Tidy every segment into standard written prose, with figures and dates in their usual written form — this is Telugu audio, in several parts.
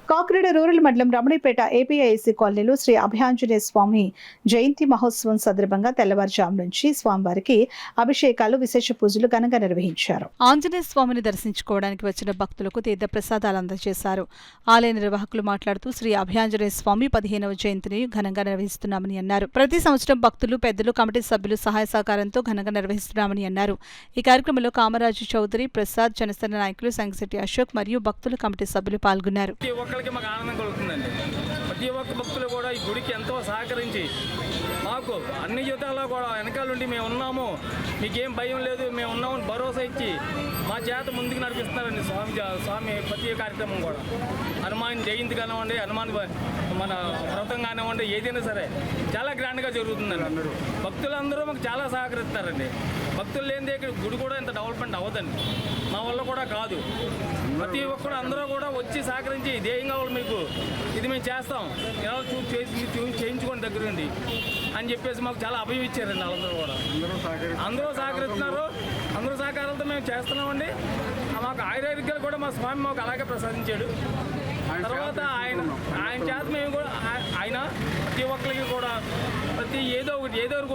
కాకినాడ రూరల్ మండలం రమణిపేట ఏపీఐసి కాలనీలో శ్రీ అభయాంజనేయ స్వామి జయంతి మహోత్సవం సందర్భంగా తెల్లవారుజాము నుంచి స్వామివారికి అభిషేకాలు, విశేష పూజలు ఘనంగా నిర్వహించారు. ఆంజనేయ స్వామిని దర్శించుకోవడానికి వచ్చిన భక్తులకు తీర్థ ప్రసాదాలు అందజేశారు. ఆలయ నిర్వాహకులు మాట్లాడుతూ శ్రీ అభయాంజనేయ స్వామి 15వ జయంతిని ఘనంగా నిర్వహిస్తున్నామని అన్నారు. ప్రతి సంవత్సరం భక్తులు, పెద్దలు, కమిటీ సభ్యులు సహాయ సహకారంతో ఘనంగా నిర్వహిస్తున్నామని అన్నారు. ఈ కార్యక్రమంలో కామరాజు చౌదరి, ప్రసాద్, జనసేన నాయకులు సంగిశెట్టి అశోక్ మరియు భక్తుల కమిటీ సభ్యులు పాల్గొన్నారు. మాకు ఆనందం కలుగుతుందండి. ప్రతి ఒక్క భక్తులు కూడా ఈ గుడికి ఎంతో సహకరించి మాకు అన్ని యుద్ధాల్లో కూడా వెనకాలండి మేము ఉన్నాము, మీకేం భయం లేదు, మేము ఉన్నామని భరోసా ఇచ్చి మా చేత ముందుకు నడిపిస్తున్నారండి స్వామి ప్రతి కార్యక్రమం కూడా. హనుమాన్ జయంతి కానివ్వండి, హనుమాన్ మన వ్రతం కానివ్వండి, ఏదైనా సరే చాలా గ్రాండ్గా జరుగుతుందండి. భక్తులందరూ మాకు చాలా సహకరిస్తారండి. భక్తులు లేనిదే ఇక్కడ గుడి కూడా ఇంత డెవలప్మెంట్ అవ్వదండి, మా వల్ల కూడా కాదు. ప్రతి ఒక్కరు అందరూ కూడా వచ్చి సహకరించి ఇదేం కావాలి మీకు, ఇది మేము చేస్తాం, ఎలా చేయించుకోండి దగ్గరుండి అని చెప్పేసి మాకు చాలా అభయం ఇచ్చారండి. వాళ్ళందరూ కూడా అందరూ సహకరిస్తున్నారు. అందరూ సహకారాలతో మేము చేస్తున్నామండి. మాకు ఆయుర్వేదికలు కూడా మా స్వామి మాకు అలాగే ప్రసాదించాడు. తర్వాత ఆయన చేత మేము కూడా ఆయన ప్రతి ఒక్కరికి కూడా ఏదో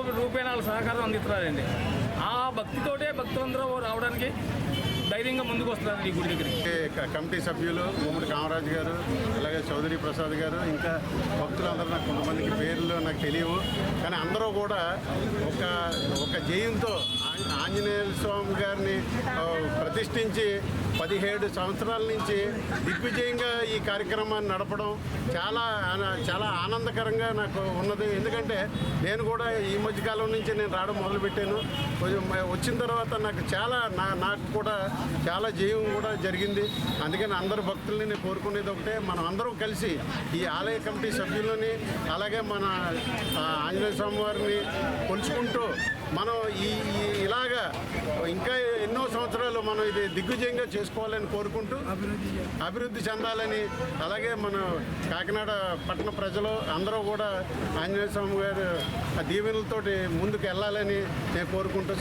ఒక రూపాయల సహకారం అందిస్తున్నారండి. ఆ భక్తితోటే భక్తులందరూ రావడానికి ధైర్యంగా ముందుకు వస్తున్నారు ఈ గుడి దగ్గరికి. కమిటీ సభ్యులు ఉమ్మడి కామరాజు గారు, అలాగే చౌదరి ప్రసాద్ గారు, ఇంకా భక్తులందరూ నాకు కొంతమందికి పేర్లు నాకు తెలియవు, కానీ అందరూ కూడా ఒక జయంతో ఆంజనేయ స్వామి గారిని ప్రతిష్ఠించి 17 సంవత్సరాల నుంచి దిగ్విజయంగా ఈ కార్యక్రమాన్ని నడపడం చాలా ఆనందకరంగా నాకు ఉన్నది. ఎందుకంటే నేను కూడా ఈ మధ్యకాలం నుంచి నేను రావడం మొదలుపెట్టాను. కొంచెం వచ్చిన తర్వాత నాకు కూడా చాలా జయం కూడా జరిగింది. అందుకని అందరు భక్తుల్ని నేను కోరుకునేది ఒకటే, మనం అందరం కలిసి ఈ ఆలయ కమిటీ సభ్యులని, అలాగే మన ఆంజనేయ స్వామి వారిని కొలుచుకుంటూ మనం ఇలాగా ఇంకా ఎన్నో సంవత్సరాలు మనం ఇది దిగ్విజయంగా చేసుకోవాలని కోరుకుంటూ అభివృద్ధి చెందాలని, అలాగే మన కాకినాడ పట్టణ ప్రజలు అందరూ కూడా ఆంజనేయ స్వామి గారి దీవెనలతోటి ముందుకు వెళ్ళాలని నేను కోరుకుంటూ